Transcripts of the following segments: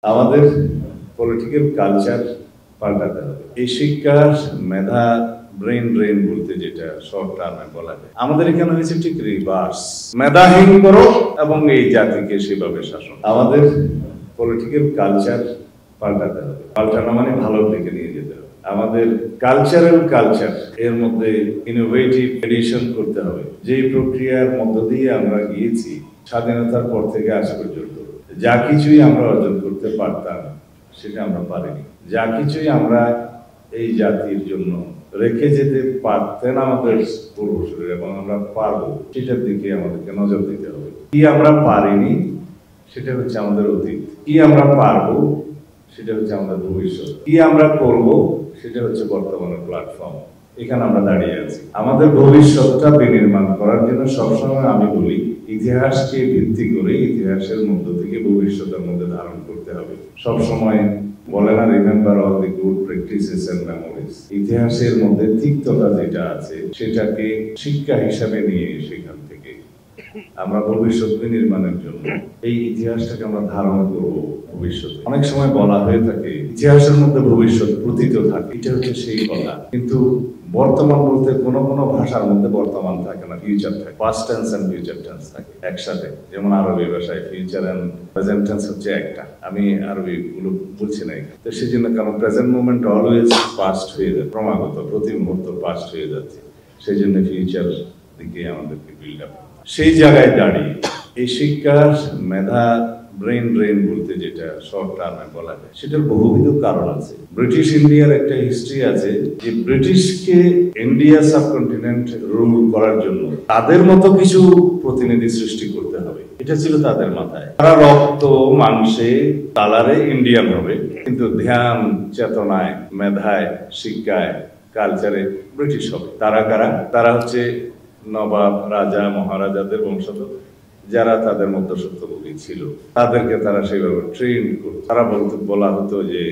আমাদের political culture পাল্টাতে হবে। এই শিক্ষার মেধা ব্রেন ড্রেন বলতে যেটা শর্ট টার্মে বলা যায়, আমাদের এখানে হয়েছে ঠিক রিভার্স। মেধাহীন করো এবং এই জাতিকে সেভাবে শাসন। আমাদের পলিটিক্যাল কালচার পাল্টাতে হবে। পাল্টানো মানে ভালোর দিকে নিয়ে যেতে হবে। আমাদের কালচার এর মধ্যে ইনোভেটিভ এডিশন করতে হবে। যেই প্রক্রিয়ার মধ্য দিয়ে আমরা গিয়েছি স্বাধীনতার পর থেকে আজ পর্যন্ত, যা কিছুই আমরা অর্জন করতে পারতাম সেটা আমরা পারিনি। যা কিছুই আমরা এই জাতির জন্য রেখে যেতে পারতেন আমাদের পূর্বসূরি এবং আমরা পারবো, সেটার দিকে আমাদেরকে নজর দিতে হবে। কি আমরা পারিনি সেটা হচ্ছে আমাদের অতীত, কি আমরা পারবো সেটা হচ্ছে আমাদের ভবিষ্যৎ, কি আমরা করব সেটা হচ্ছে বর্তমানের প্ল্যাটফর্ম। এখানে আমরা দাঁড়িয়ে আছি। আমাদের ভবিষ্যৎটা বিনির্মাণ করার জন্য সবসময় আমি বলি, ইতিহাসকে ভিত্তি করে ইতিহাসের মধ্য থেকে ভবিষ্যতের মধ্যে ধারণ করতে হবে। সবসময় বলে না, remember all the good practices and memories. ইতিহাসের মধ্যে তিক্ততা যেটা আছে সেটাকে শিক্ষা হিসাবে নিয়ে সেখান থেকে আমরা ভবিষ্যৎ নির্মাণের জন্য এই ইতিহাসটাকে আমরা ধারণ করব ভবিষ্যতে। অনেক সময় বলা হয়ে থাকে ইতিহাসের মধ্যে ভবিষ্যৎ প্রতীত থাকে, এটা হচ্ছে সেই কথা। কিন্তু বর্তমান বলতে কোনো ভাষার মধ্যে বর্তমান থাকে না, ফিউচার থাকে। Past tense and future tense থাকে একসাথে। যেমন আরবি ভাষায় ফিউচার এন্ড প্রেজেন্ট টেন্স হচ্ছে একটা। আমি আরবি গুলো বলছি না এখানে। তো সেই জন্য কারণ প্রেজেন্ট মোমেন্ট অলওয়েজ পাস্ট হয়ে যায়, ক্রমাগত প্রতি মুহূর্ত পাস্ট হয়ে যাচ্ছে। সেই জন্য ফিউচার দিকে আমাদেরকে বিল্ড আপ। সেই জায়গায় দাঁড়িয়ে এই শিক্ষার মেধা ব্রেন ড্রেন বলতে যেটা শর্ট টার্মে বলা যায়, সেটার বহুবিধ কারণ আছে। ব্রিটিশ ইন্ডিয়ার একটা হিস্ট্রি আছে যে ব্রিটিশকে ইন্ডিয়া সাবকন্টিনেন্ট রুল করার জন্য তাদের মতো কিছু প্রতিনিধি সৃষ্টি করতে হবে, এটা ছিল তাদের মাথায়। তারা রক্ত মাংসে কালারে ইন্ডিয়ান হবে, কিন্তু ধ্যান চেতনায় মেধায় শিক্ষায় কালচারে ব্রিটিশ হবে। তারা কারা? তারা হচ্ছে নবাব রাজা মহারাজাদের বংশধর, যারা তাদের মধ্যস্বত্বভোগী ছিল। তাদেরকে তারা সেইভাবে ট্রেন করত। তারা বলা হতো যে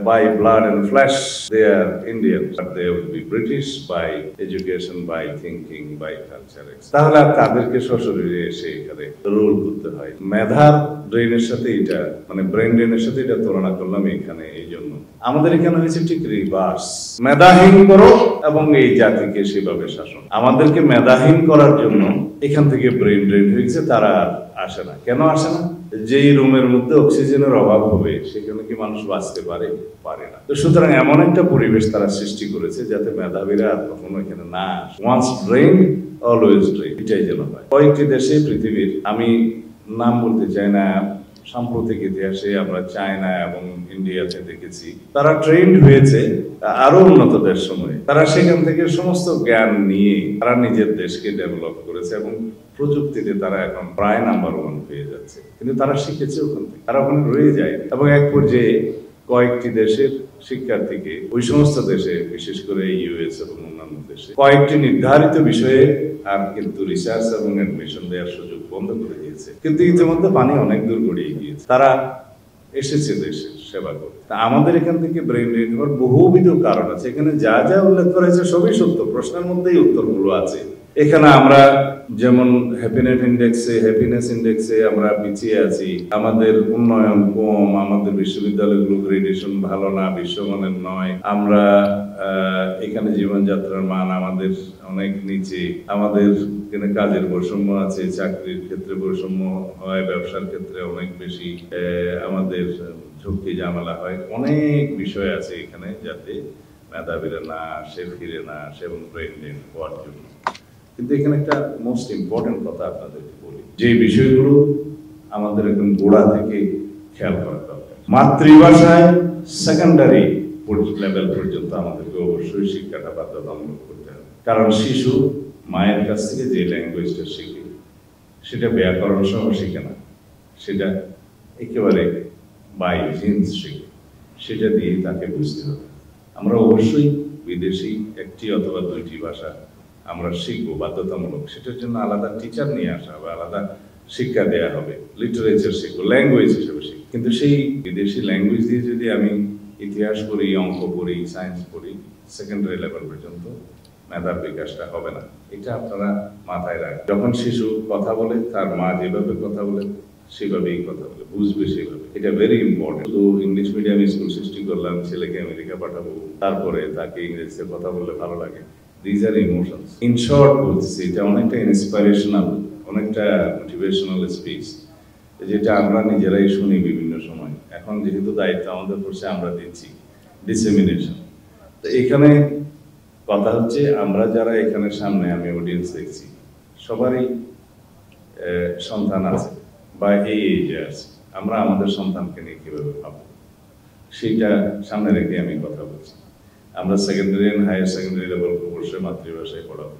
by blood and flesh they are Indian, but they will be British by education, by thinking, by culture. তাহলে আর তাদেরকে সশরীরে এসে এখানে রুল করতে হয়। মেধার ব্রেনের সাথে এটা মানে ব্রেন ড্রেনের সাথে এটা তুলনা করলাম এখানে। এই জন্য আমাদের এখানে হয়েছে ঠিক রিভার্স। মেধাহীন করো এবং এই জাতিকে সেভাবে শাসন। আমাদেরকে মেধাহীন করার জন্য এখান থেকে ব্রেন ড্রেন হয়েছে, তারা আসে না। কেন আসে না? যেই রুমের মধ্যে অক্সিজেনের অভাব হবে সেখানে কি মানুষ বাঁচতে পারে? পারে না। তো সুতরাং এমন একটা পরিবেশ তারা সৃষ্টি করেছে যাতে মেধাবীরা আর কখনো এখানে না আসে। ওয়ান্স ড্রেন অলওয়েজ ড্রেন, এটাই যেন হয়। কয়েকটি দেশে পৃথিবীর, আমি নাম বলতে চাই না, সাম্প্রতিক ইতিহাসে আমরা চায়না এবং ইন্ডিয়াতে দেখেছি তারা ট্রেন্ড হয়েছে আরো উন্নত দেশ সময়ে। তারা সেখান থেকে সমস্ত জ্ঞান নিয়ে তারা নিজের দেশকে ডেভেলপ করেছে এবং প্রযুক্তিতে তারা এখন প্রায় নাম্বার 1 হয়ে যাচ্ছে। কিন্তু তারা শিখেছে ওখান থেকে, তারা ওখানে রয়ে যায় এবং এক পর্যায়ে কয়েকটি দেশের শিক্ষার্থীকে ওই সমস্ত দেশে, বিশেষ করে ইউএস এবং অন্যান্য দেশে কয়েকটি নির্ধারিত বিষয়ে আর কিন্তু রিসার্চ এবং অ্যাডমিশন দেওয়ার সুযোগ বন্ধ করে দিয়েছে। কিন্তু ইতিমধ্যে পানি অনেক দূর গড়িয়ে গিয়েছে, তারা এসেছে দেশের সেবা করতে। তা আমাদের এখান থেকে ব্রেন ড্রেন হওয়ার বহুবিধ কারণ আছে। এখানে যা যা উল্লেখ করা হয়েছে সবই সত্য, প্রশ্নের মধ্যেই উত্তরগুলো আছে। এখানে আমরা যেমন হ্যাপিনেস ইন্ডেক্সে আমরা পিছিয়ে আছি, আমাদের উন্নয়ন কম, আমাদের বিশ্ববিদ্যালয়গুলো গ্রেডেশন ভালো না, বিশ্বমানের নয়। আমরা এখানে জীবনযাত্রার মান আমাদের অনেক নিচে, আমাদের এখানে কাজের বৈষম্য আছে, চাকরির ক্ষেত্রে বৈষম্য হয়, ব্যবসার ক্ষেত্রে অনেক বেশি আমাদের ঝুঁকি ঝামেলা হয়। অনেক বিষয় আছে এখানে যাতে মেধাবীরা না আসে, ফিরে না আসে এবং ব্রেন ড্রেন হওয়ার জন্য। কিন্তু এখানে একটা মোস্ট ইম্পর্টেন্ট কথা আপনাদেরকে বলি, যে বিষয়গুলো আমাদের একদম গোড়া থেকে খেয়াল করা দরকার। মাতৃভাষায় সেকেন্ডারি লেভেল পর্যন্ত আমাদেরকে অবশ্যই শিক্ষাটা বাধ্যতামূলক করতে হবে। কারণ শিশু মায়ের কাছ থেকে যে ল্যাঙ্গুয়েজটা শিখে সেটা ব্যাকরণ সহ শিখে না, সেটা একেবারে বাই জিন্স শিখে, সেটা দিয়ে তাকে বুঝতে হবে। আমরা অবশ্যই বিদেশি একটি অথবা 2টি ভাষা আমরা শিখবো বাধ্যতামূলক, সেটার জন্য আলাদা টিচার নিয়ে আসা হবে, আলাদা শিক্ষা দেওয়া হবে, লিটারেচার শিখবো, ল্যাঙ্গুয়েজ হিসেবে শিখবো। কিন্তু সেই বিদেশি ল্যাঙ্গুয়েজ দিয়ে যদি আমি ইতিহাস পড়ি, অঙ্ক পড়ি, সায়েন্স পড়ি, সেকেন্ডারি লেভেল পর্যন্ত মেধার বিকাশটা হবে না। এটা আপনারা মাথায় রাখবেন। যখন শিশু কথা বলে, তার মা যেভাবে কথা বলে সেভাবেই কথা বলে, বুঝবে সেভাবে। এটা ভেরি ইম্পর্টেন্ট। শুধু ইংলিশ মিডিয়াম স্কুল সৃষ্টি করলাম, ছেলেকে আমেরিকা পাঠাবো, তারপরে তাকে ইংরেজিতে কথা বললে ভালো লাগে, these are emotions. In short বলতেছি, এটা অনেকটা ইন্সপিরেশনাল, অনেকটা মোটিভেশনাল স্পিচ, যেটা আমরা নিজেরাই শুনি বিভিন্ন সময়। এখন যেহেতু দায়িত্ব আমাদের পড়ছে, আমরা দিচ্ছি ডিসেমিনেশন। তো এখানে কথা হচ্ছে, আমরা যারা এখানে সামনে, আমি অডিয়েন্স দেখছি, সবারই সন্তান আছে বা এই এজে আছে। আমরা আমাদের সন্তানকে নিয়ে কীভাবে ভাববো, সেইটা সামনে রেখে আমি কথা বলছি। আমরা secondary and higher secondary level অবশ্যই মাতৃভাষায় পড়াবো।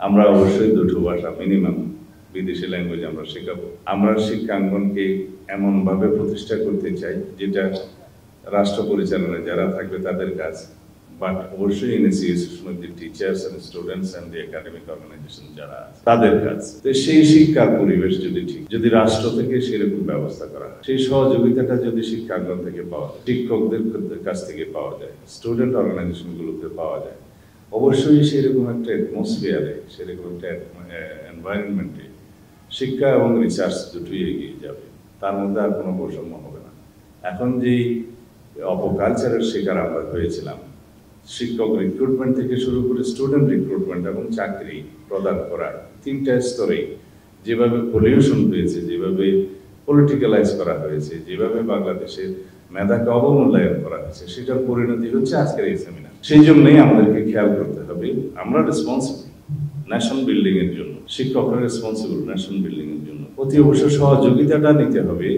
আমরা অবশ্যই দুটো ভাষা মিনিমাম, বিদেশি ল্যাঙ্গুয়েজ আমরা শেখাবো। আমরা শিক্ষাঙ্গনকে এমনভাবে প্রতিষ্ঠা করতে চাই যেটা রাষ্ট্র পরিচালনায় যারা থাকবে তাদের কাজ, বাট অবশ্যই in association with the teachers and students and the academic organisation যারা আছে তাদের কাজ। তো সেই শিক্ষার পরিবেশ যদি ঠিক, যদি রাষ্ট্র থেকে সেরকম ব্যবস্থা করা হয়, সেই সহযোগিতাটা যদি শিক্ষাঙ্গন থেকে পাওয়া যায়, শিক্ষকদের কাছ থেকে পাওয়া যায়, স্টুডেন্ট অর্গানাইজেশনগুলোতে পাওয়া যায়, অবশ্যই সেরকম একটা অ্যাটমসফিয়ারে, সেরকম একটা এনভায়রনমেন্টে শিক্ষা এবং রিসার্চ দুটোই এগিয়ে যাবে। তার মধ্যে আর কোনো বৈষম্য হবে না। এখন যেই অপকালচারের শিকার আমরা হয়েছিলাম, শিক্ষক রিক্রুটমেন্ট থেকে শুরু করে স্টুডেন্ট রিক্রুটমেন্ট এবং চাকরি প্রদান করার তিনটা স্তরে যেভাবে পলিউশন হয়েছে, যেভাবে পলিটিক্যালাইজ করা হয়েছে, যেভাবে বাংলাদেশের মেধাকে অবমূল্যায়ন করা হয়েছে, সেটার পরিণতি হচ্ছে আজকের এই সেমিনার। সেই জন্যই আমাদেরকে খেয়াল করতে হবে, আমরা রেসপন্সিবল ন্যাশন বিল্ডিং এর জন্য, শিক্ষকরা রেসপন্সিবল ন্যাশন বিল্ডিং এর জন্য। অতি অবশ্য সহযোগিতাটা নিতে হবে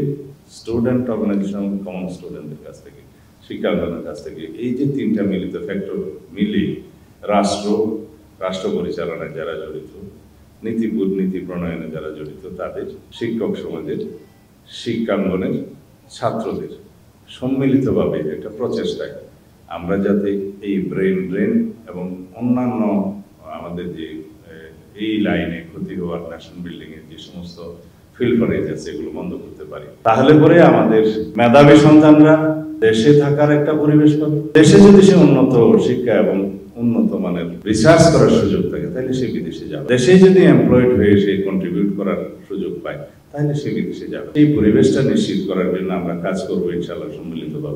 স্টুডেন্ট অর্গানাইজেশন, কমন স্টুডেন্টের কাছ থেকে, শিক্ষাঙ্গনের কাছ থেকে। এই যে তিনটা মিলিত ফ্যাক্টর মিলে রাষ্ট্র পরিচালনায় যারা জড়িত, নীতি প্রণয়নে যারা জড়িত, তাদের, শিক্ষক সমাজের, শিক্ষাঙ্গনের, ছাত্রদের সম্মিলিতভাবে একটা প্রচেষ্টায় আমরা যাতে এই ব্রেন ড্রেন এবং অন্যান্য আমাদের যে এই লাইনে ক্ষতি হওয়ার ন্যাশন বিল্ডিং এর যে সমস্ত ফিল্টারেজ আছে এগুলো বন্ধ করতে পারি, তাহলে পরে আমাদের মেধাবী সন্তানরা দেশে থাকার একটা পরিবেশ পাবে। দেশে যদি সে উন্নত শিক্ষা এবং উন্নত মানের রিসার্চ করার সুযোগ থাকে, তাহলে সে বিদেশে যাবে। দেশে যদি এমপ্লয়েড হয়ে সে কন্ট্রিবিউট করার সুযোগ পায়, তাহলে সে বিদেশে যাবে। এই পরিবেশটা নিশ্চিত করার জন্য আমরা কাজ করবো ইনশাআল্লাহ সম্মিলিতভাবে।